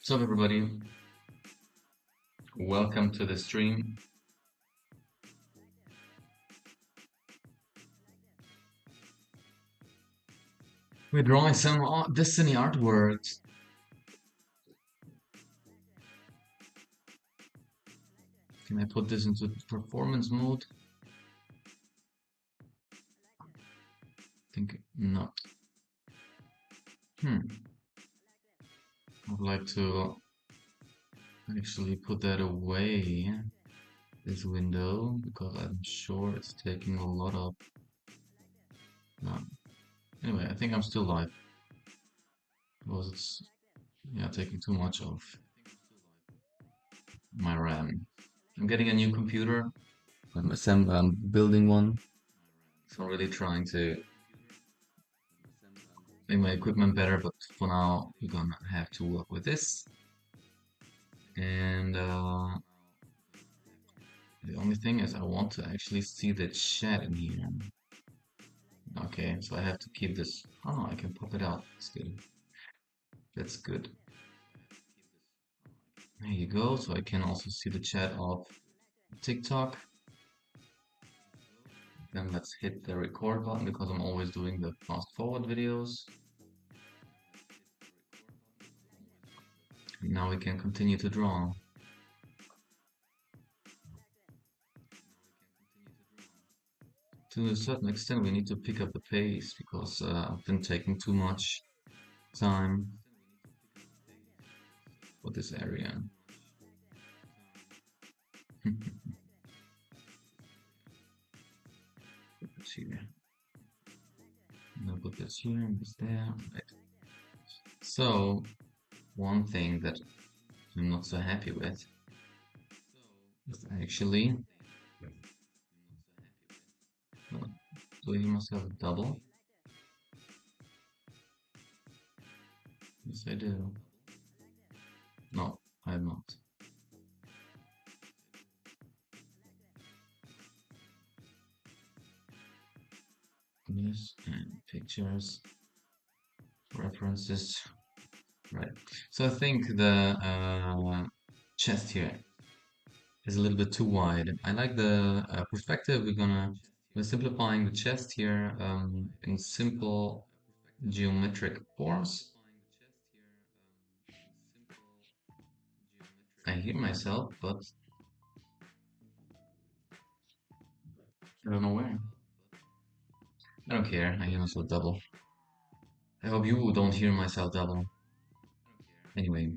What's up, everybody? Welcome to the stream. We're drawing some Destiny artworks. Can I put this into performance mode? I think not. I would like to actually put that away, this window, because I'm sure it's taking a lot of... No. Anyway, I think I'm still live, because it's taking too much of my RAM. I'm getting a new computer. I'm building one. So I'm really trying to make my equipment better, but for now we're gonna have to work with this. And the only thing is I want to actually see the chat in here. Okay, so I have to keep this. Oh, I can pop it out. That's good. That's good. There you go. So I can also see the chat of TikTok. Then let's hit the record button because I'm always doing the fast forward videos. And now we can continue to draw. To a certain extent, we need to pick up the pace because I've been taking too much time for this area. Put this here. I'm gonna put this here and this there. Right. So, one thing that I'm not so happy with is actually doing myself a double. Yes, I do. No, I'm not. Yes, and pictures, references. Right. So I think the chest here is a little bit too wide. I like the perspective. We're simplifying the chest here in simple geometric forms. I hear myself, but I don't know where. I don't care. I hear myself double. I hope you don't hear myself double. Anyway,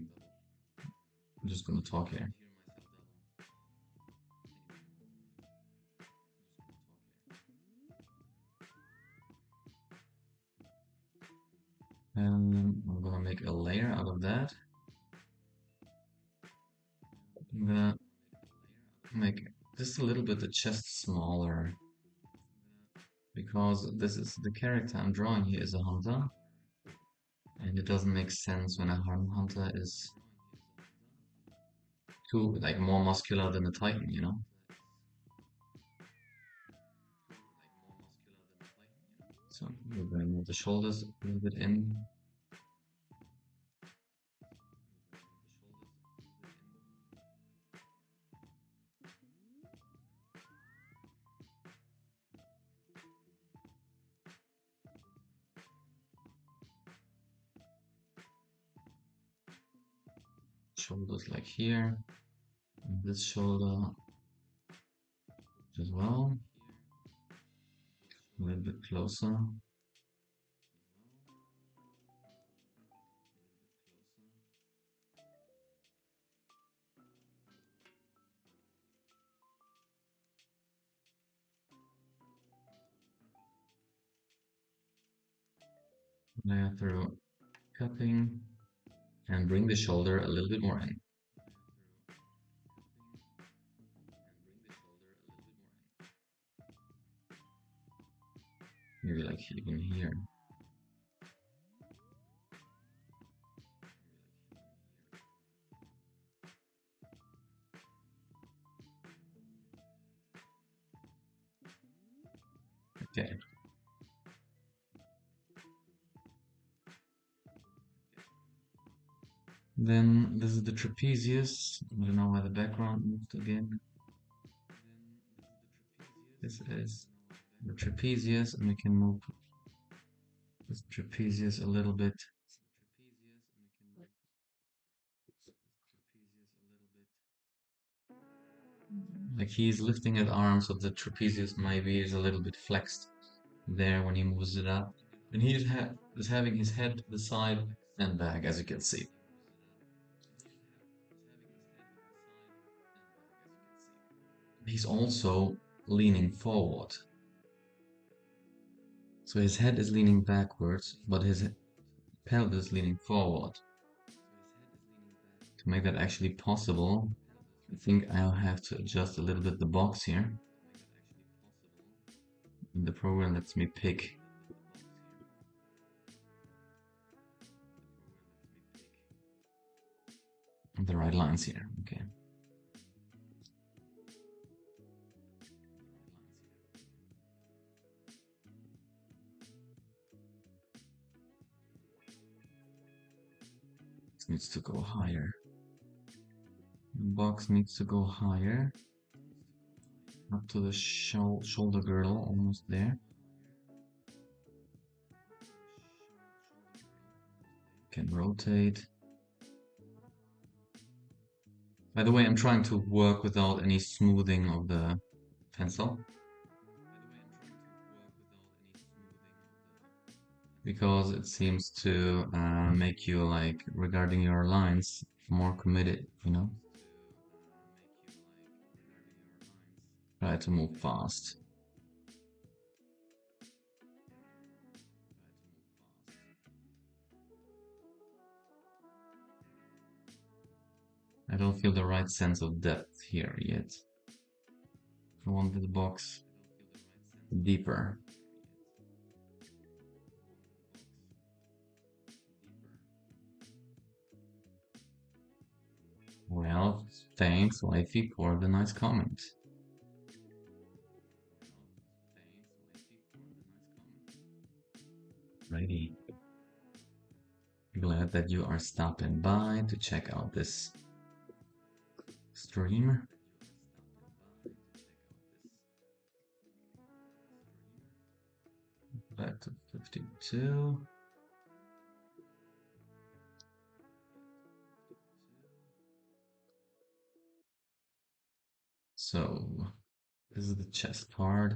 I'm just gonna talk here. And I'm gonna make a layer out of that. I'm gonna make just a little bit the chest smaller because this is the character I'm drawing here is a hunter, and it doesn't make sense when a hunter is too like more muscular than a titan, you know? So we're gonna move the shoulders a little bit in. Shoulders like here, and this shoulder as well, a little bit closer. Layer through cutting and bring the shoulder a little bit more in. Maybe like even here. Okay. Then this is the trapezius. I don't know why the background moved again. This is the trapezius, and we can move this trapezius a little bit. Like he's lifting his arm, so the trapezius maybe is a little bit flexed there when he moves it up. And he is having his head to the side and back, as you can see. He's also leaning forward. So his head is leaning backwards, but his pelvis is leaning forward. To make that actually possible, I think I'll have to adjust a little bit the box here. And the program lets me pick the right lines here. Okay. This needs to go higher. The box needs to go higher. Up to the shoulder girdle, almost there. Can rotate. By the way, I'm trying to work without any smoothing of the pencil, because it seems to make you, like, regarding your lines, more committed, you know? Try to move fast. I don't feel the right sense of depth here yet. I want the box deeper. Well, thanks, wifey, for the nice comment. Righty. Glad that you are stopping by to check out this stream. Back to 52. So, this is the chest part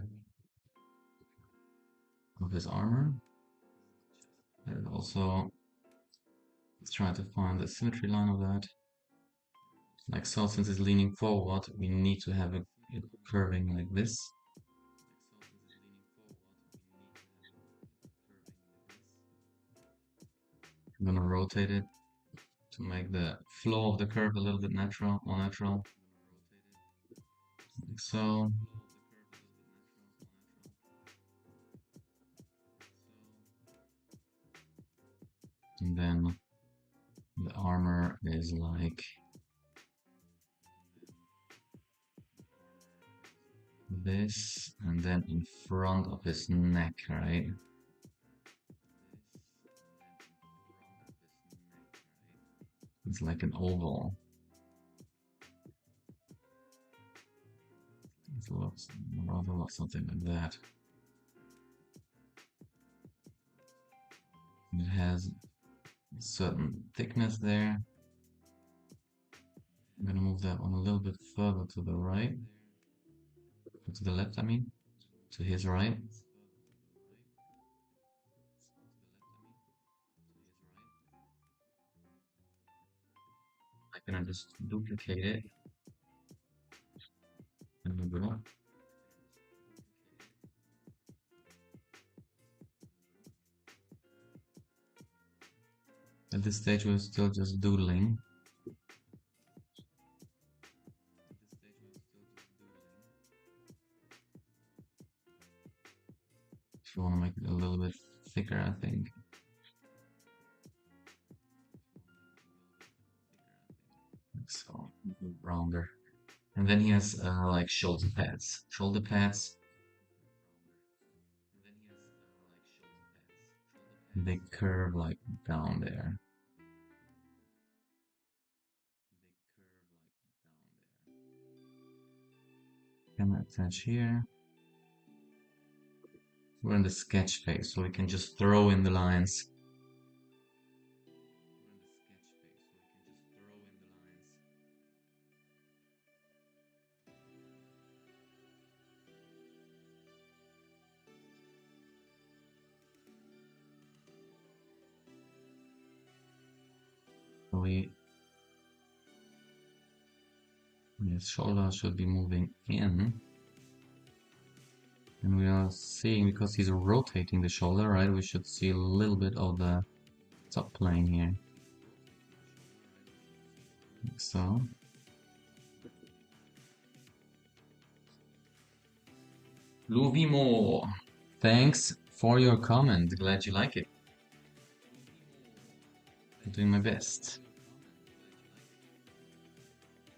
of his armor. And also, let's try to find the symmetry line of that. Like so, since it's leaning forward, we need to have it curving like this. I'm gonna rotate it to make the flow of the curve a little bit natural, more natural. Like so. And then the armor is like this, and then in front of his neck, right? It's like an oval. It looks rather like something like that. It has a certain thickness there. I'm gonna move that one a little bit further to the right, to the left, I mean, to his right. I'm gonna just duplicate it and move it up. At this stage, we're still just doodling. If you want to make it a little bit thicker, I think. Like so, rounder. And then he has like shoulder pads. Shoulder pads. They curve like down there. Can attach here. We're in the sketch phase, so we can just throw in the lines. So his shoulder should be moving in. And we are seeing, because he's rotating the shoulder, right? We should see a little bit of the top plane here. Like so. Luvimo, thanks for your comment. Glad you like it. I'm doing my best.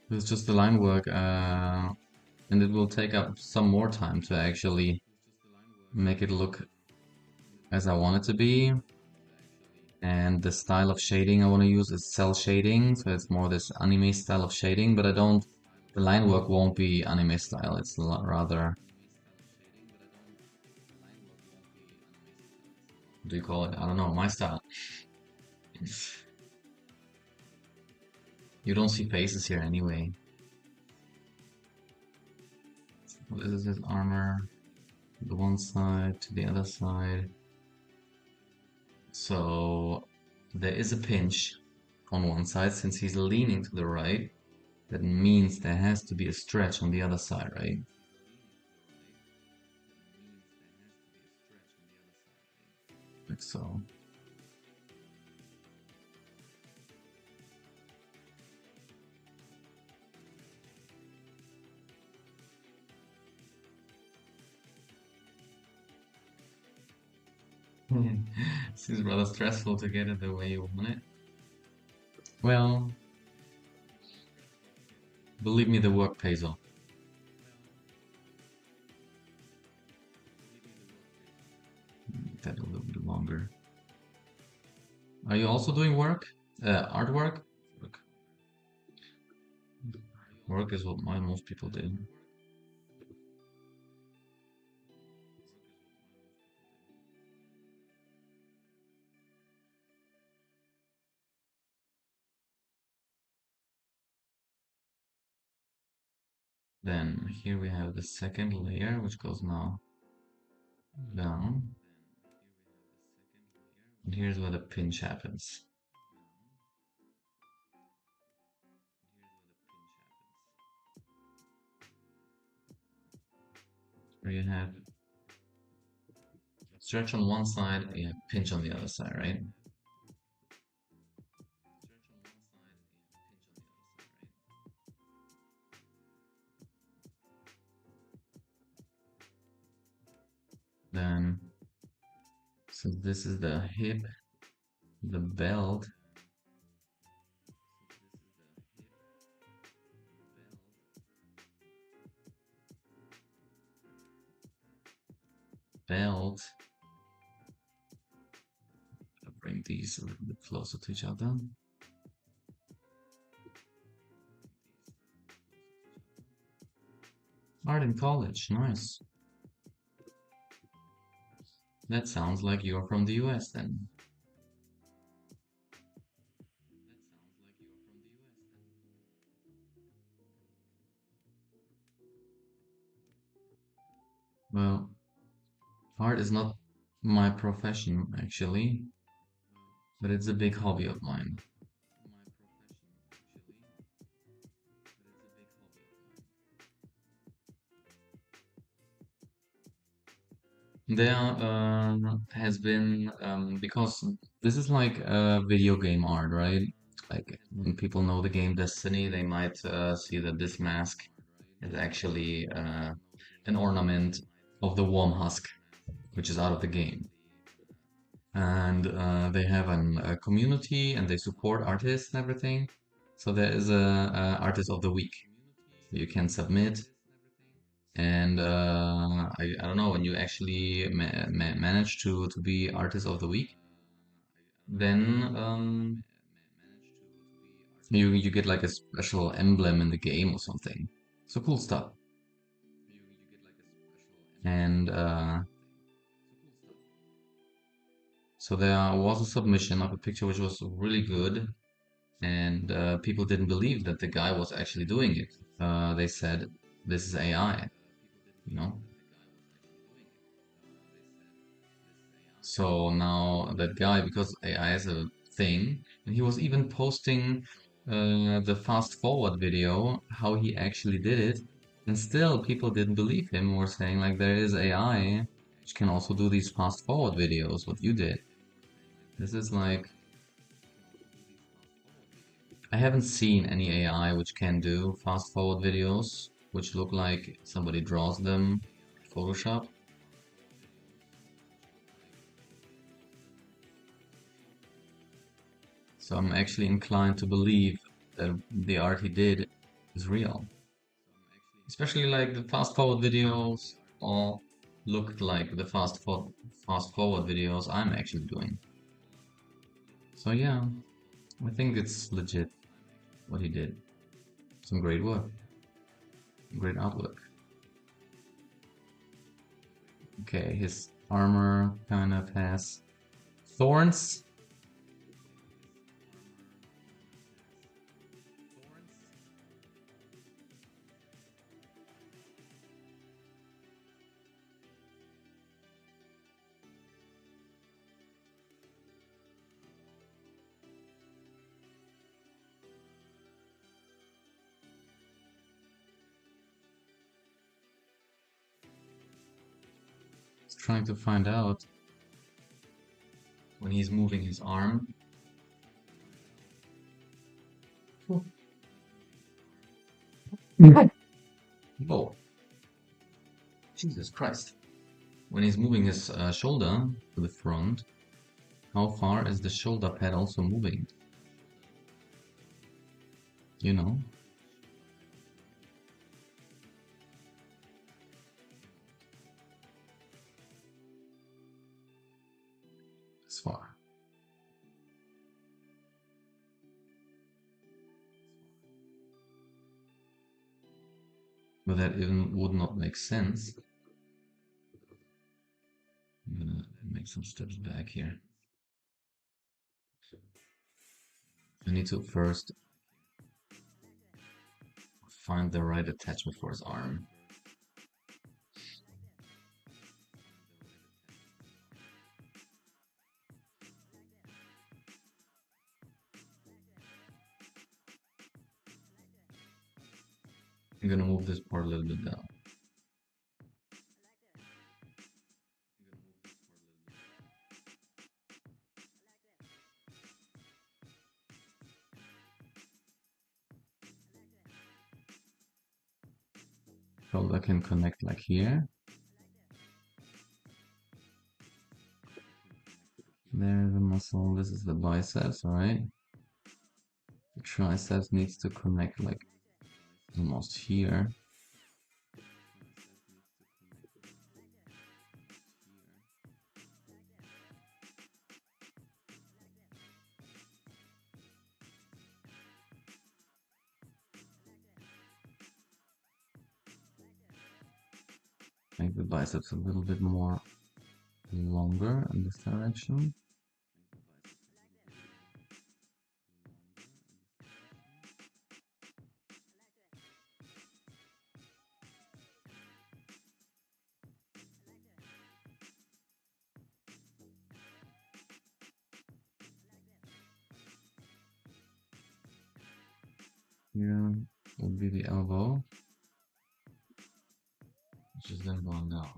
It's just the line work, and it will take up some more time to actually make it look as I want it to be. And the style of shading I want to use is cell shading, so it's more this anime style of shading, but the line work won't be anime style, it's rather, what do you call it? I don't know, my style. You don't see faces here anyway. This is his armor, the one side to the other side. So there is a pinch on one side since he's leaning to the right. That means there has to be a stretch on the other side, right? Like so. This is rather stressful to get it the way you want it. Well, believe me, the work pays off. Make that a little bit longer. Are you also doing work? Artwork? Work. Work is what most people do. Then here we have the second layer, which goes now down. And here's where the pinch happens. Where you have stretch on one side, and you have pinch on the other side, right? Then, so this is the hip, the belt, belt. I'll bring these a little bit closer to each other. Art in college, nice. That sounds like you're from the US then. Well, art is not my profession actually, but it's a big hobby of mine. There has been because this is like video game art, right? Like when people know the game Destiny, they might see that this mask is actually an ornament of the worm husk, which is out of the game. And they have a community and they support artists and everything. So there is a artist of the week. You can submit, and I don't know, when you actually manage to be artist of the week, then you get like a special emblem in the game or something. So cool stuff. And so there was a submission of a picture which was really good, and people didn't believe that the guy was actually doing it. They said this is AI, you know. So now that guy, because AI is a thing, and he was even posting the fast forward video, how he actually did it, and still people didn't believe him, were saying like there is AI which can also do these fast forward videos, what you did. This is like, I haven't seen any AI which can do fast forward videos, which look like somebody draws them in Photoshop. So I'm actually inclined to believe that the art he did is real. Especially like the fast forward videos all looked like the fast forward videos I'm actually doing. So yeah, I think it's legit what he did. Some great work, great artwork. Okay, his armor kind of has thorns. He's trying to find out when he's moving his arm. Whoa, Jesus Christ. When he's moving his shoulder to the front, how far is the shoulder pad also moving? You know, as far. But that even would not make sense. I'm gonna make some steps back here. I need to first find the right attachment for his arm. I'm gonna move this part a little bit down. Shoulder can connect like here. There's the muscle. This is the biceps, alright? The triceps needs to connect like almost here. Make the biceps a little bit more longer in this direction. Here would be the elbow, which is then going down.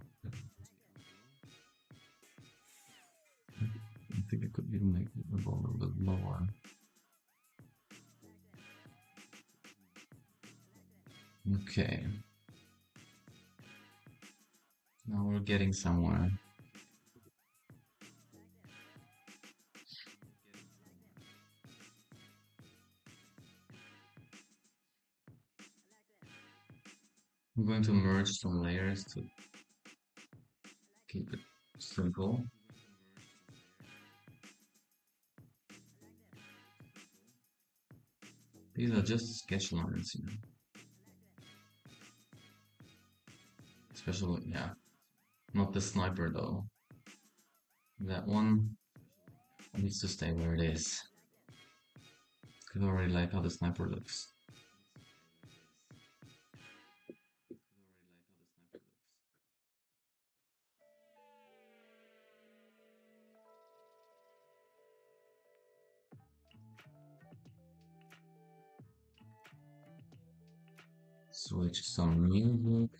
I think I could even make the elbow a little bit lower. Okay. Now we're getting somewhere. I'm going to merge some layers to keep it simple. These are just sketch lines, you know. Especially, yeah. Not the sniper though. That one needs to stay where it is. I already like how the sniper looks. Switch some music.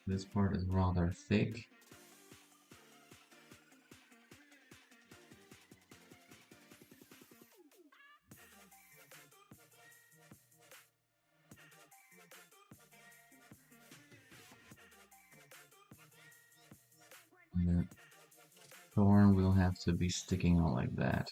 This part is rather thick. The thorn will have to be sticking out like that.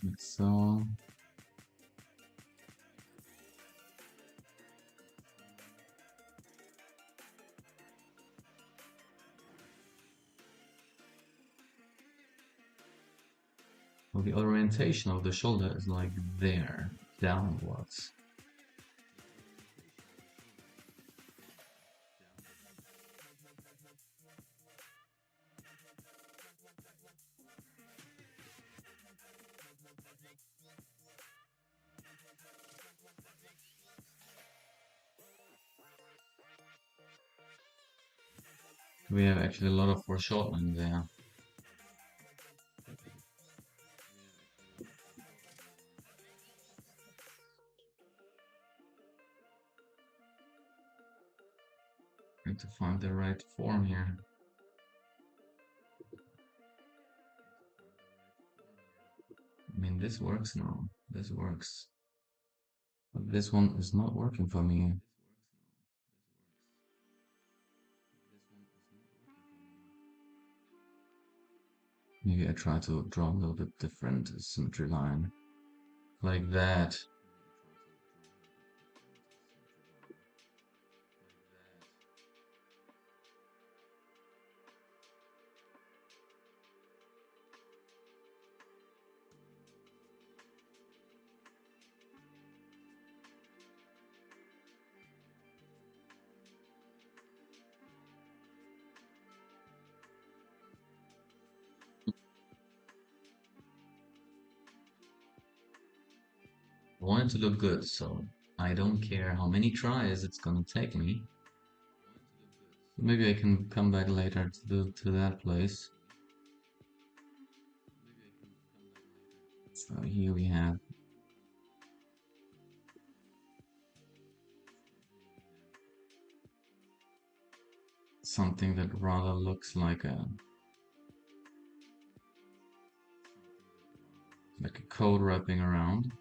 Like so. Well, the orientation of the shoulder is like there, downwards. We have actually a lot of foreshortening there. Need to find the right form here. I mean, this works now. This works. But this one is not working for me. Maybe I try to draw a little bit different symmetry line. Like that. I want it to look good, so I don't care how many tries it's gonna take me. Maybe I can come back later to that place. So here we have something that rather looks like a code wrapping around.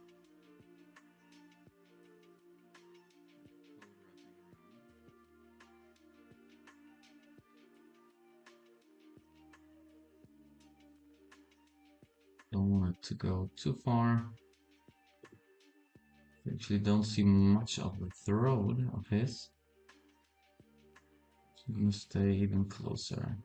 Don't want it to go too far. Actually don't see much of the throat of his. So I'm gonna stay even closer.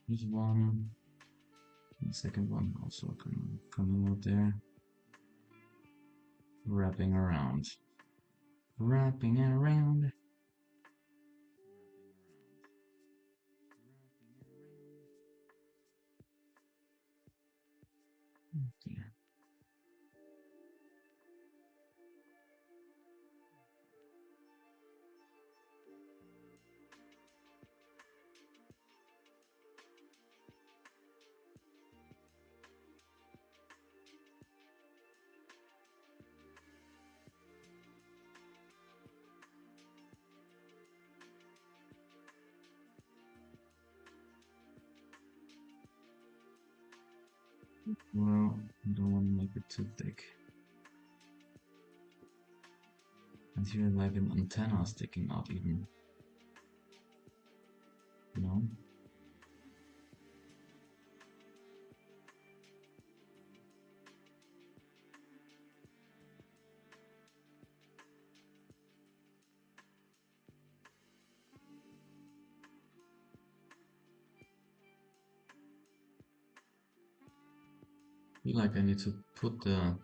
Here's one. The second one also coming out there. Wrapping around. Wrapping around. Well, I don't want to make it too thick. And here like an antenna sticking out even. You know? I feel like I need to put the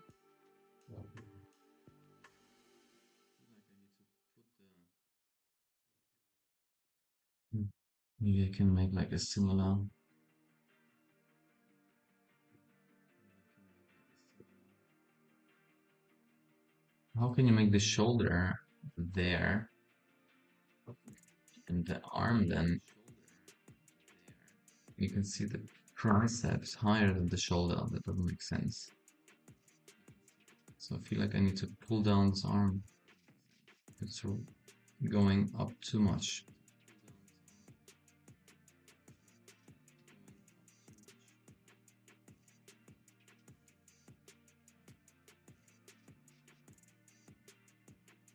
maybe I can make like a similar. How can you make the shoulder there and the arm then? You can see the triceps higher than the shoulder. That doesn't make sense. So I feel like I need to pull down this arm. It's going up too much.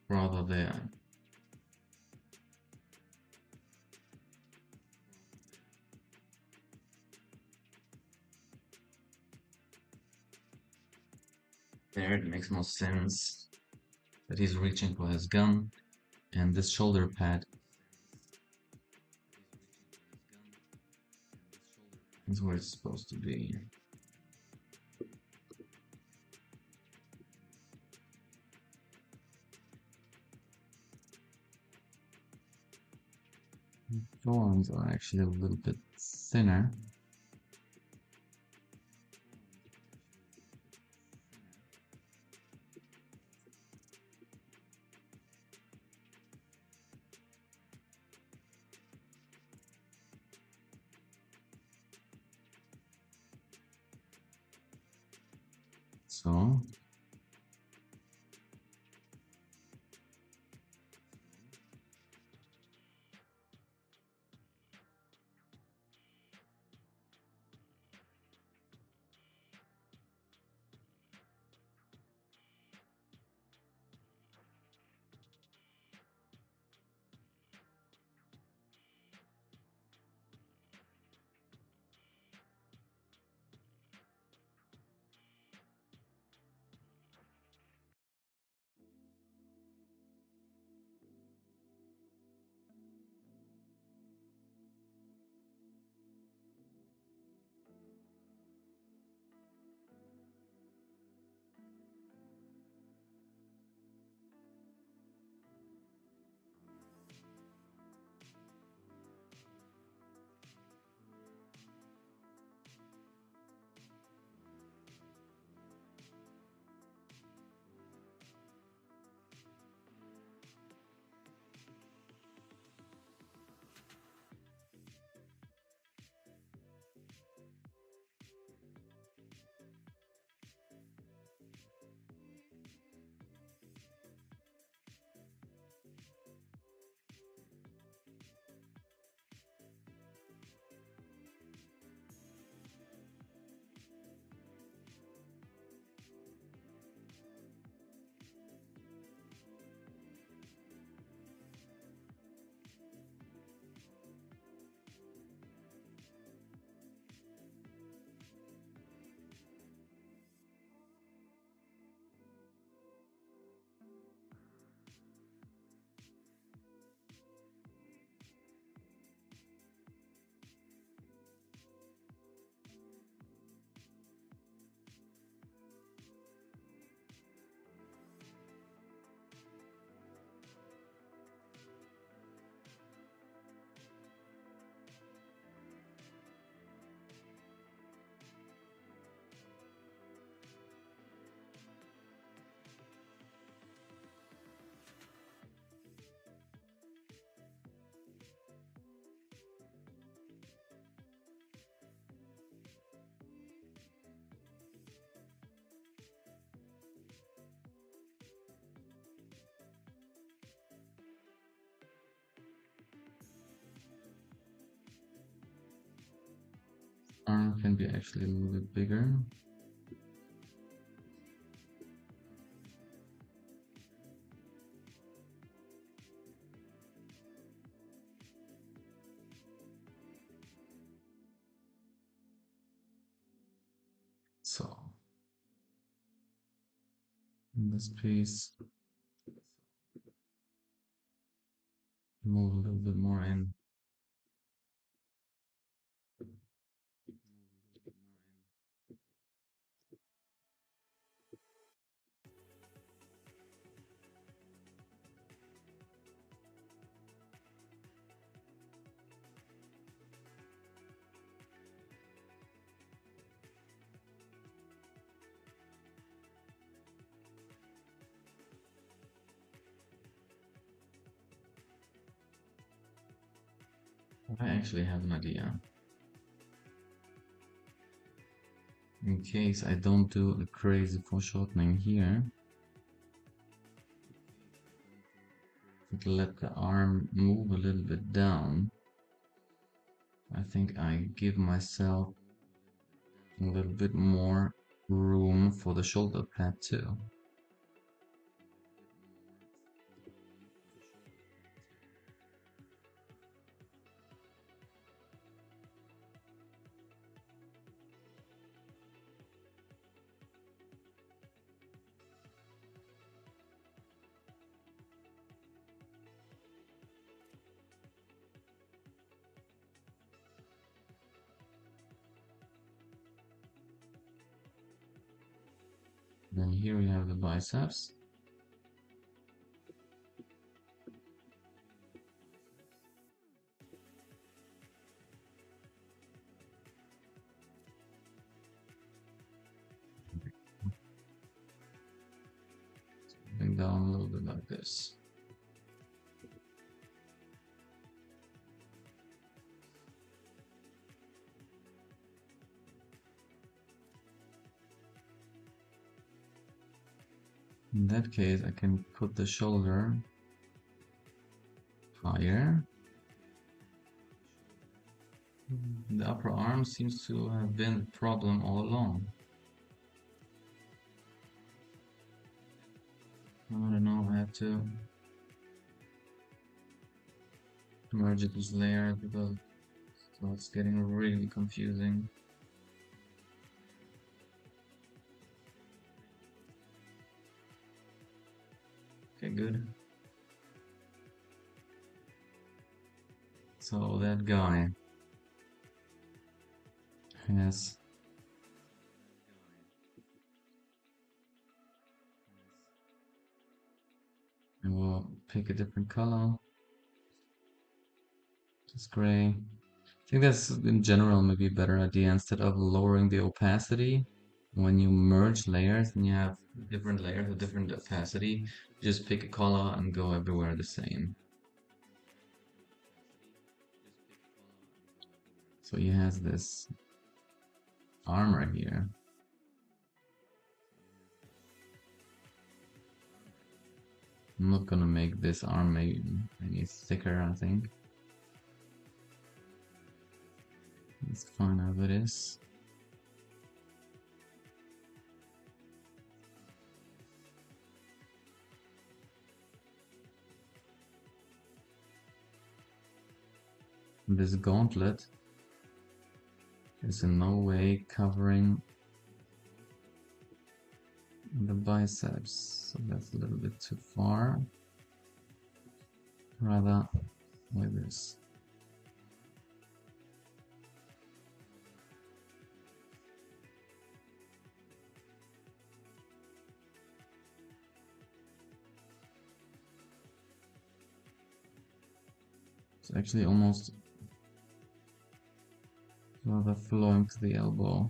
Rather there. There, it makes more sense that he's reaching for his gun, and this shoulder pad is where it's supposed to be. Forearms are actually a little bit thinner. So, arm can be actually a little bit bigger. So in this piece, move a little bit more in. I actually have an idea. In case I don't do a crazy foreshortening here, let the arm move a little bit down. I think I give myself a little bit more room for the shoulder pad too. Then here we have the biceps. Bring down a little bit like this. In that case, I can put the shoulder higher. The upper arm seems to have been the problem all along. I don't know, I have to merge these layers because it's getting really confusing. Okay, good. So that guy has I will pick a different color. Just gray. I think that's in general maybe a better idea instead of lowering the opacity. When you merge layers and you have different layers with different opacity, just pick a color and go everywhere the same. So he has this arm right here. I'm not gonna make this arm any thicker, I think. It's fine as it is. This gauntlet is in no way covering the biceps, so that's a little bit too far. Rather like this. It's actually almost rather flowing to the elbow.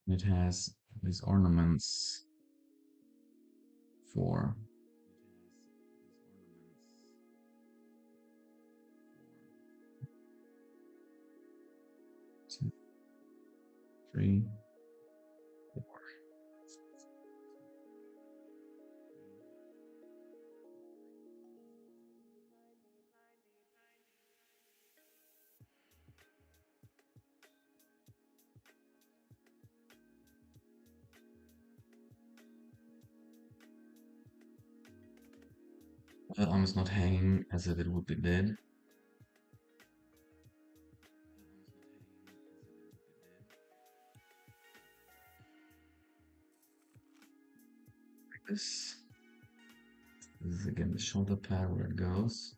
It has these ornaments for 3, 4. Arm is not hanging as if it would be dead. Like this. This is again the shoulder pad where it goes.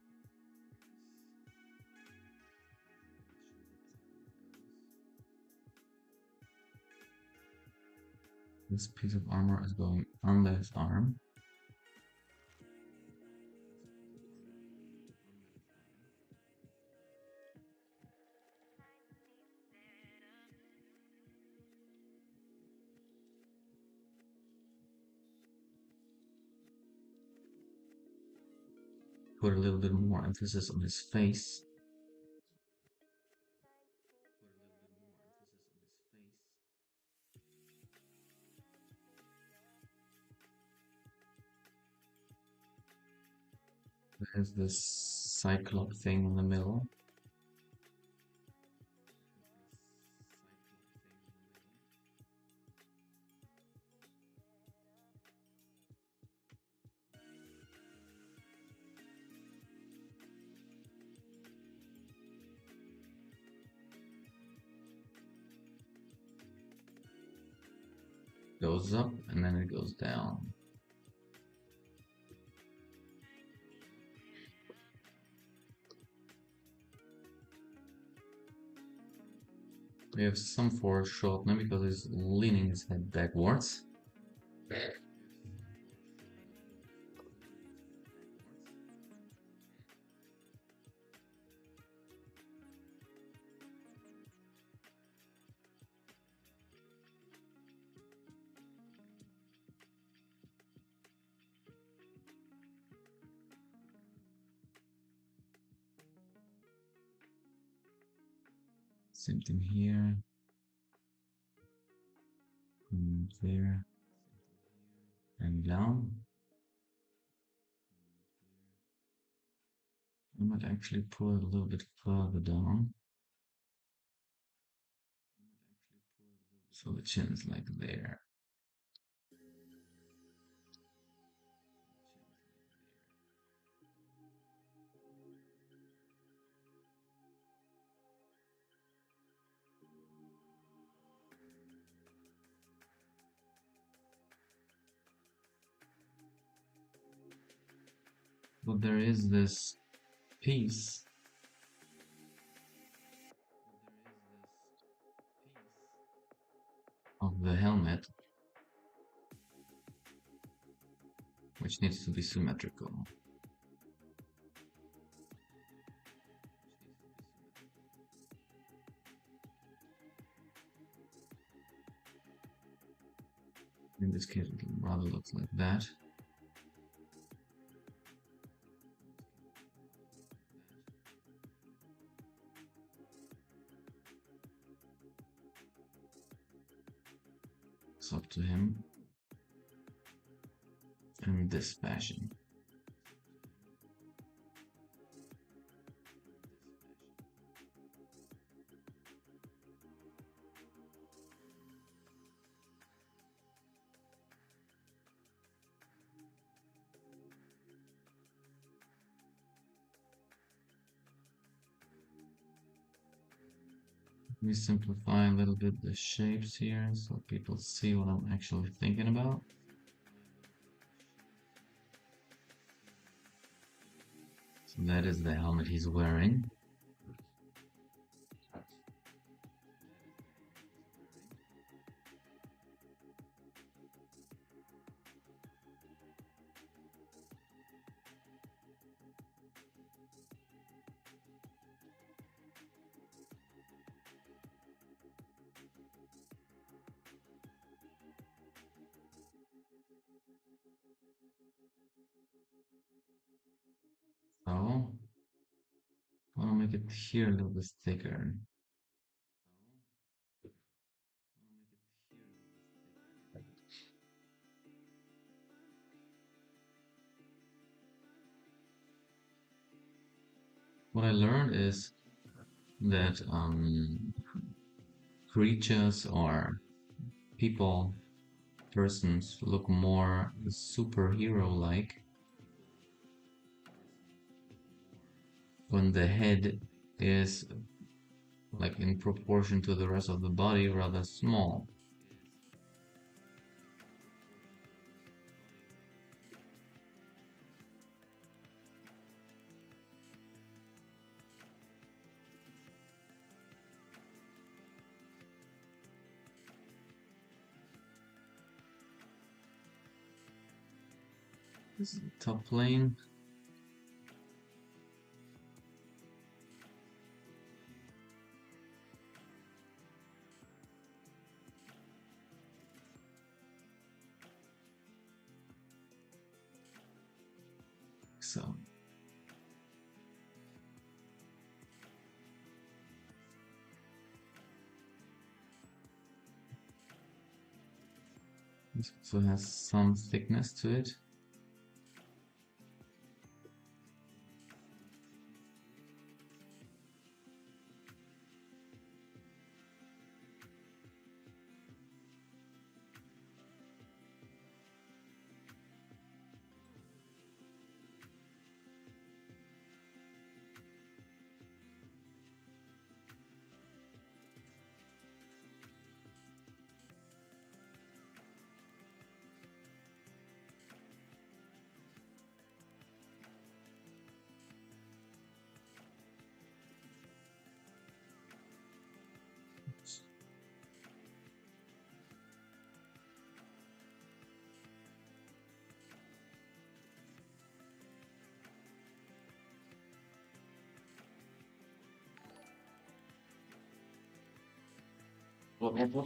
This piece of armor is going on this arm. Put a little bit more emphasis on his face. There's this cyclop thing in the middle. Goes up and then it goes down. We have some foreshortening because he's leaning his head backwards. Same thing here. And there. And down. I might actually pull it a little bit further down. So the chin is like there. But there is this piece of the helmet which needs to be symmetrical. In this case, it rather looks like that. It's up to him in this fashion. Let me simplify a little bit the shapes here so people see what I'm actually thinking about. So that is the helmet he's wearing. So I'll make it here a little bit thicker. What I learned is that creatures or people, persons look more superhero-like when the head is like in proportion to the rest of the body rather small. This is the top plane. So this also has some thickness to it.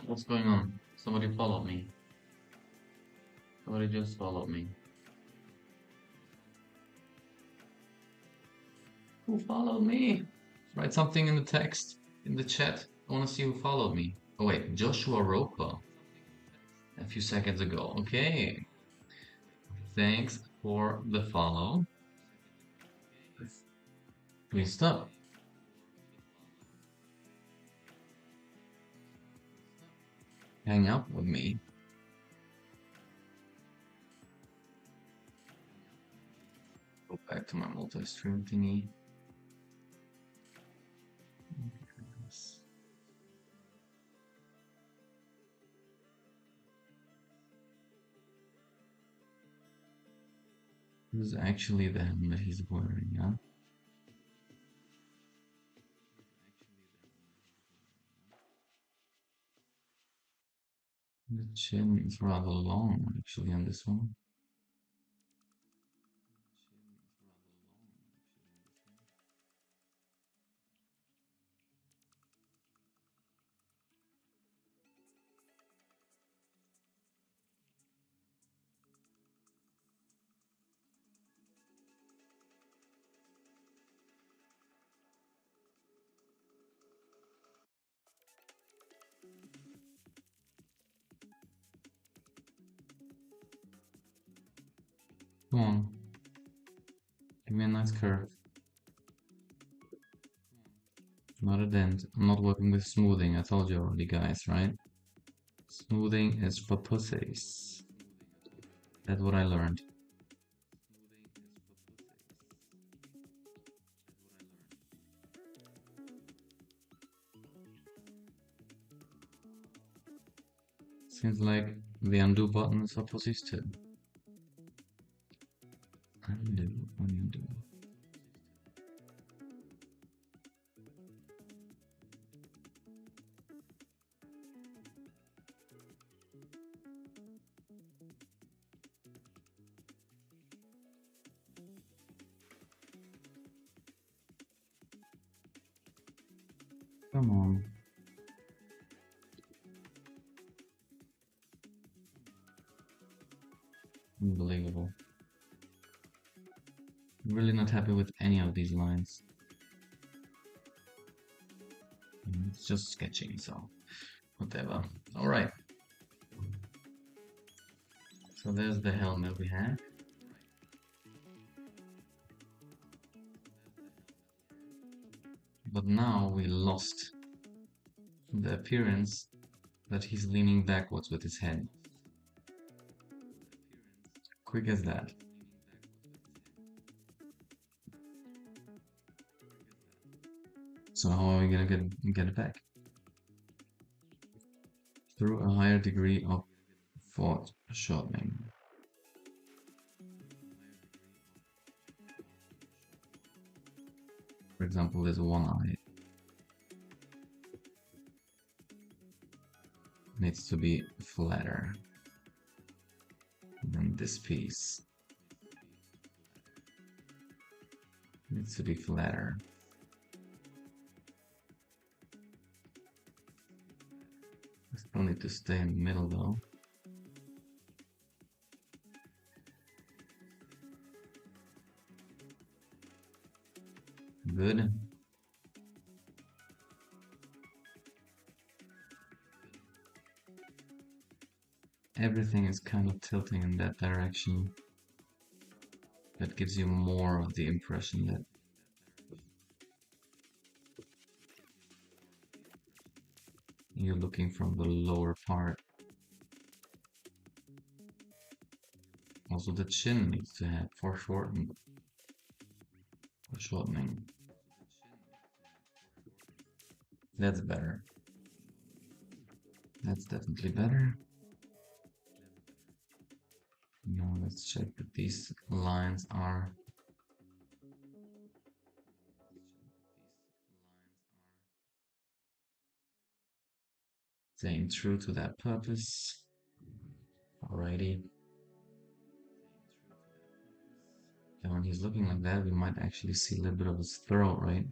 What's going on? Somebody followed me. Somebody just followed me. Who followed me? Write something in the text, in the chat. I want to see who followed me. Oh wait, Joshua Roper. A few seconds ago. Okay. Thanks for the follow. Please stop. Hang up with me. Go back to my multi-stream thingy. This is actually the helmet he's wearing, yeah? The chin is rather long, actually, on this one. Come on. Give me a nice curve. Not a dent. I'm not working with smoothing, I told you already, guys, right? Smoothing is for pussies. That's what I learned. Seems like the undo button is for pussies too. Undo, undo. Come on. Unbelievable. I'm really not happy with any of these lines. It's just sketching, so whatever. Alright. So there's the helmet we have. But now we lost the appearance that he's leaning backwards with his head. Quick as that. So how are we gonna get it back? Through a higher degree of foreshortening. For example, this one eye needs to be flatter than this piece. Needs to be flatter. Still need to stay in the middle though. Good. Everything is kind of tilting in that direction. That gives you more of the impression that you're looking from the lower part. Also, the chin needs to have foreshortening. That's better. That's definitely better. Now let's check that these lines are staying true to that purpose. Alrighty. And when he's looking like that, we might actually see a little bit of his throat, right?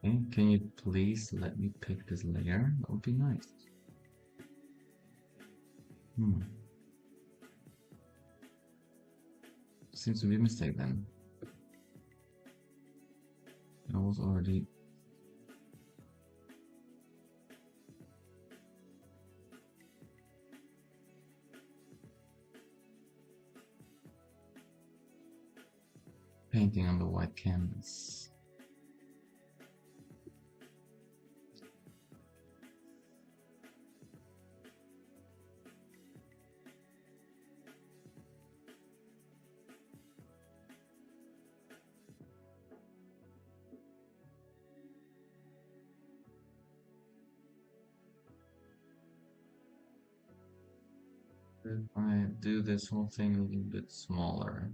Okay, can you please let me pick this layer? That would be nice. Seems to be a mistake then. I was already painting on the white canvas. If I do this whole thing a little bit smaller.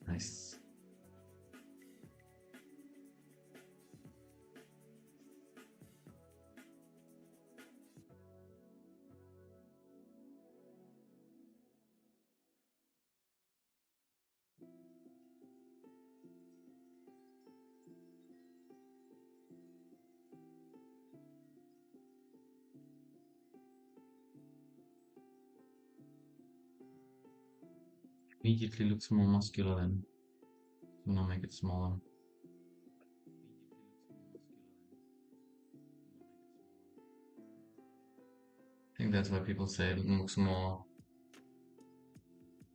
Nice. Immediately looks more muscular then. So now make it smaller. I think that's why people say it looks more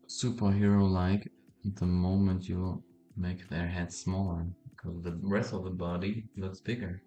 superhero-like the moment you make their head smaller, because the rest of the body looks bigger.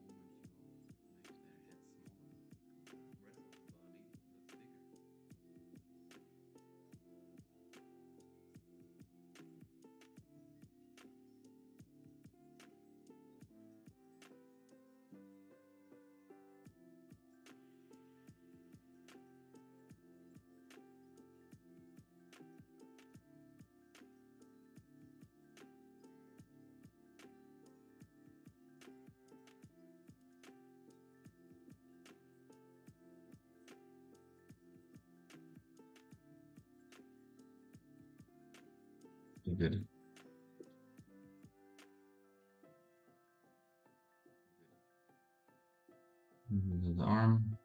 Good. The arm.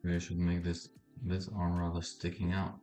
We should make this arm rather sticking out.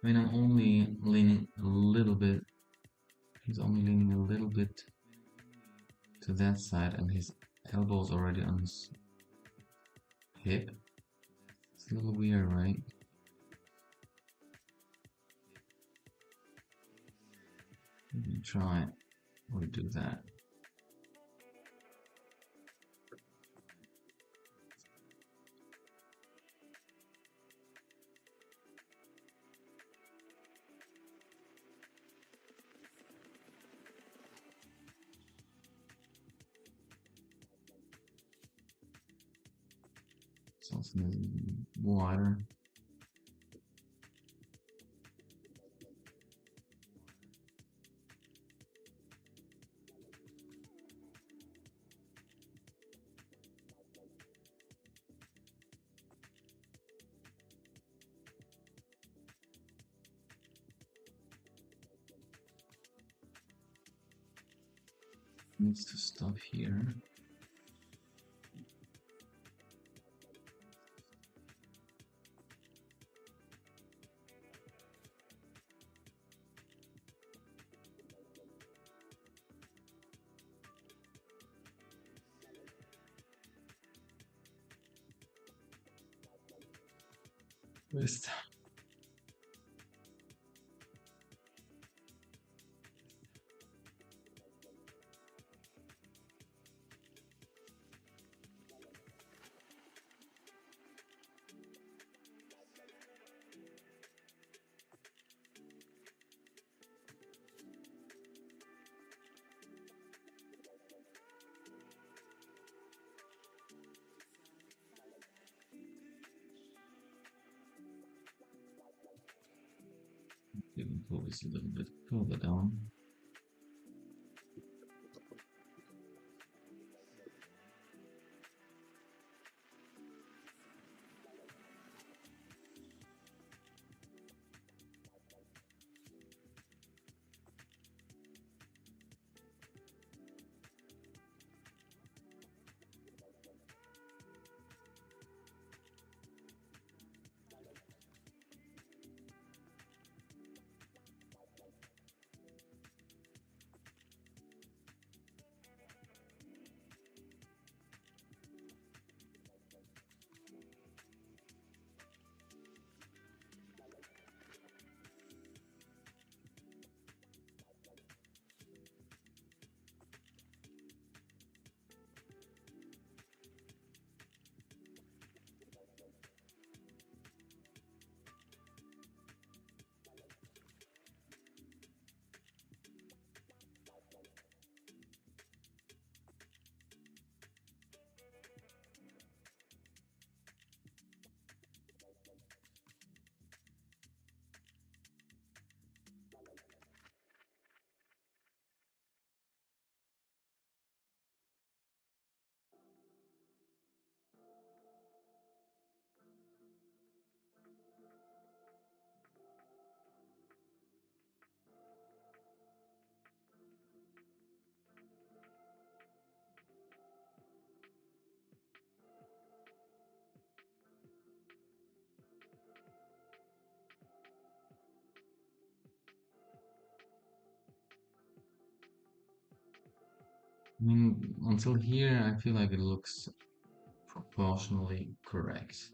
I mean, I'm only leaning a little bit. He's only leaning a little bit to that side, and his elbow's already on his hip. It's a little weird, right? Let me try or do that. Something wider. Needs to stop here. Wrist. You can pull this a little bit further down. I mean, until here, I feel like it looks proportionally correct.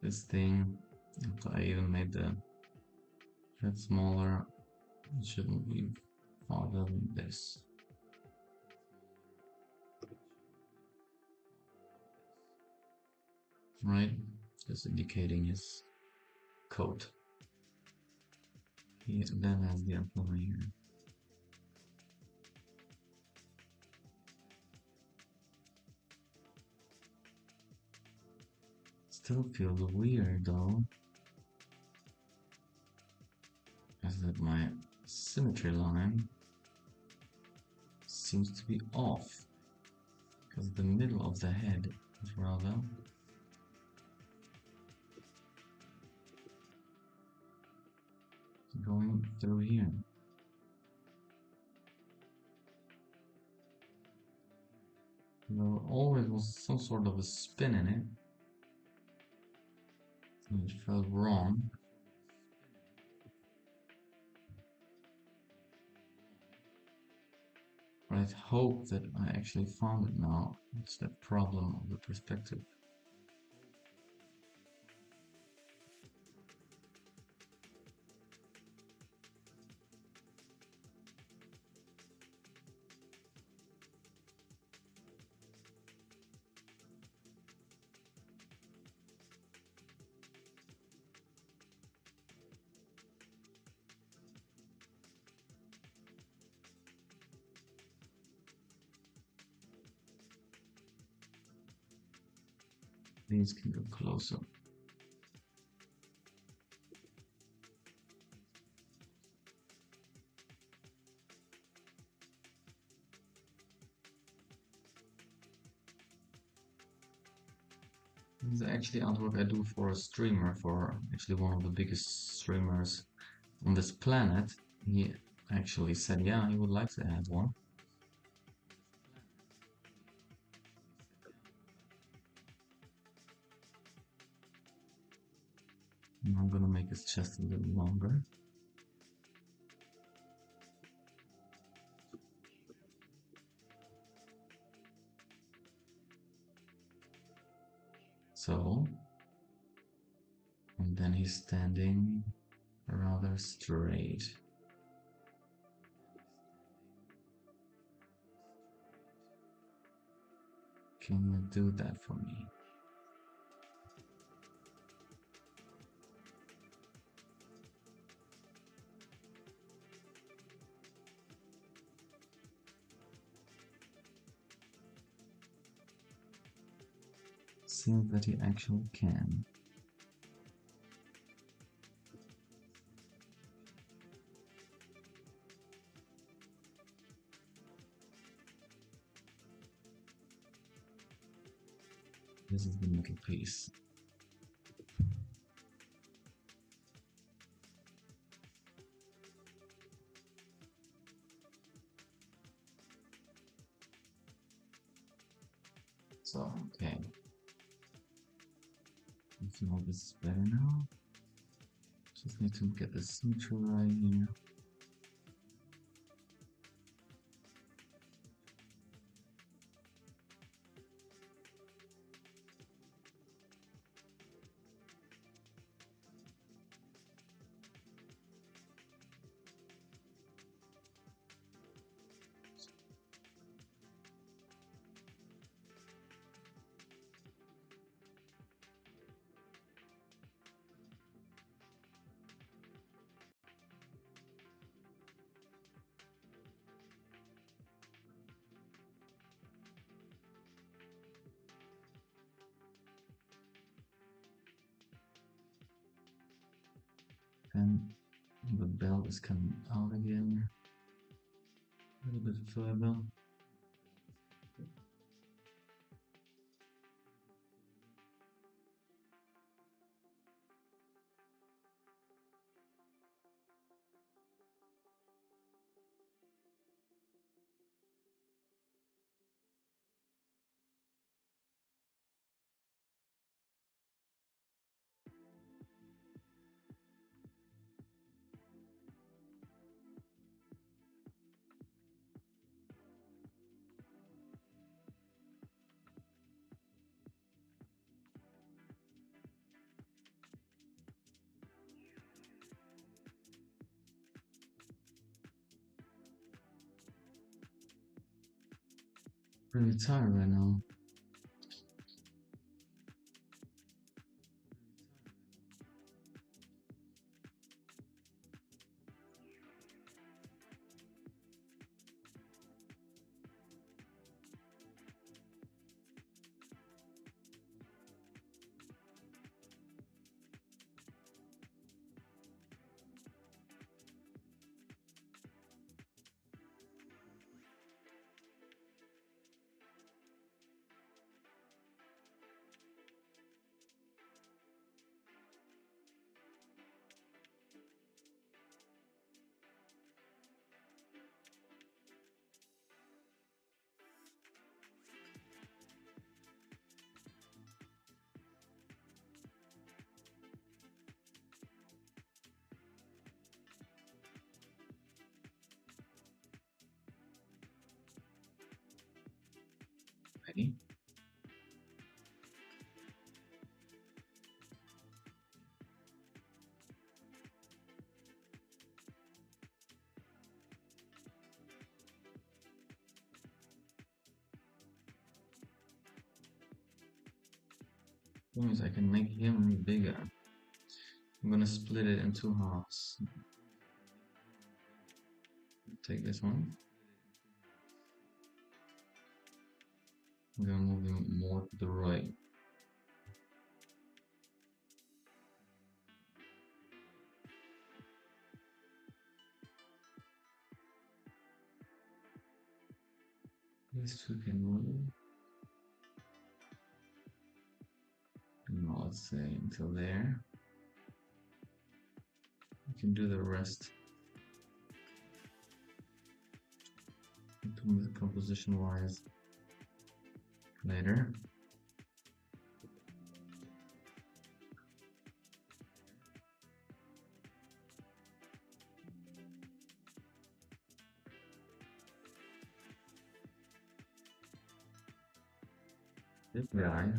This thing, if I even made the head smaller, it shouldn't be farther than this. Right? Just indicating his coat. He then has the antenna here. Still feels weird though, as that my symmetry line seems to be off, because the middle of the head is rather going through here. There always was some sort of a spin in it, and it felt wrong. But I hope that I actually found it now. It's the problem of the perspective. These can go closer. This is actually artwork I do for a streamer, for actually one of the biggest streamers on this planet. He actually said, yeah, he would like to add one. And I'm gonna make his chest a little longer. So, and then he's standing rather straight. Can you do that for me? Seems that he actually can. This is the middle piece. So, okay. I feel this is better now. Just need to get the symmetry right here. And the belt is coming out again. A little bit further. Really tired right now. Ready? Means I can make him bigger. I'm gonna split it in two halves. Take this one. I'm gonna move him more to the right. These two can move. No, let's say until there. You can do the rest composition wise later. This guy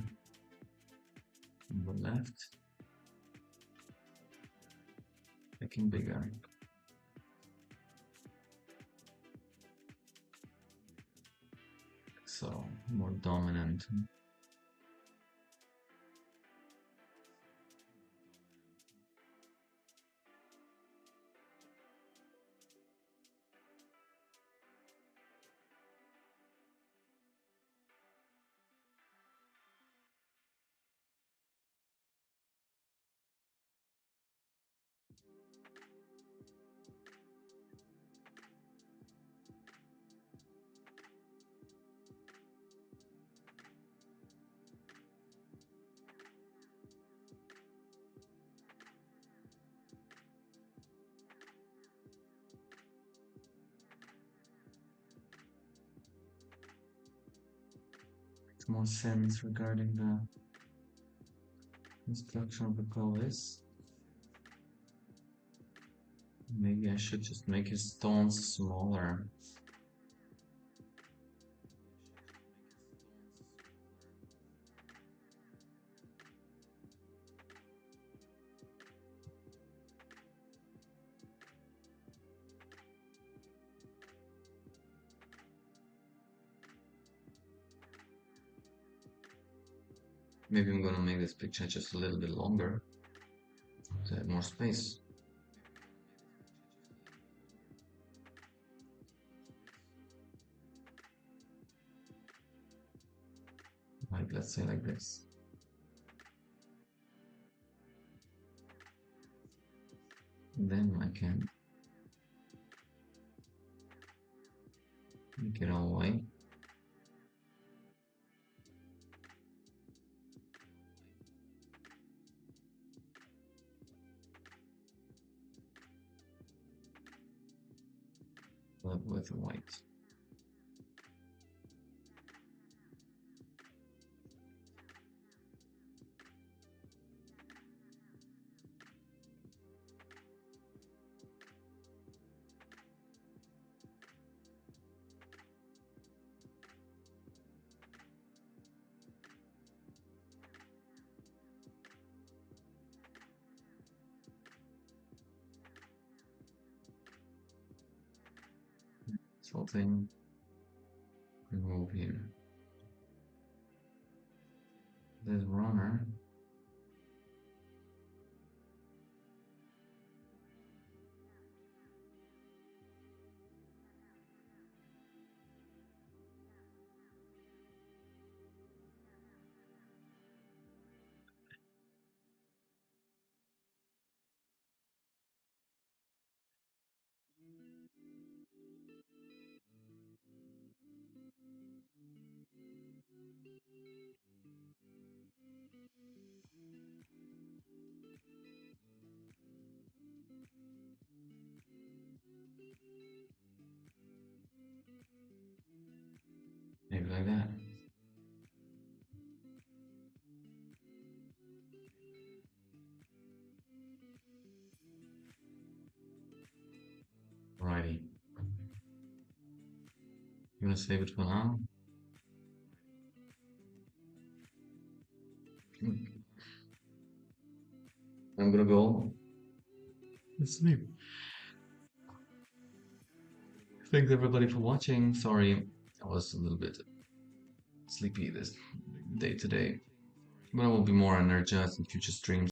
on the left, making bigger. So more dominant. Makes more sense regarding the construction of the pelvis. Maybe I should just make his stones smaller. Maybe I'm gonna make this picture just a little bit longer to have more space. Like, let's say like this. Then I can make it all white. But with white. Something remove here. This runner. Maybe like that. Alrighty. You wanna save it for now? I'm gonna go sleep. Thanks everybody for watching. Sorry, I was a little bit sleepy this day today, but I will be more energized in future streams.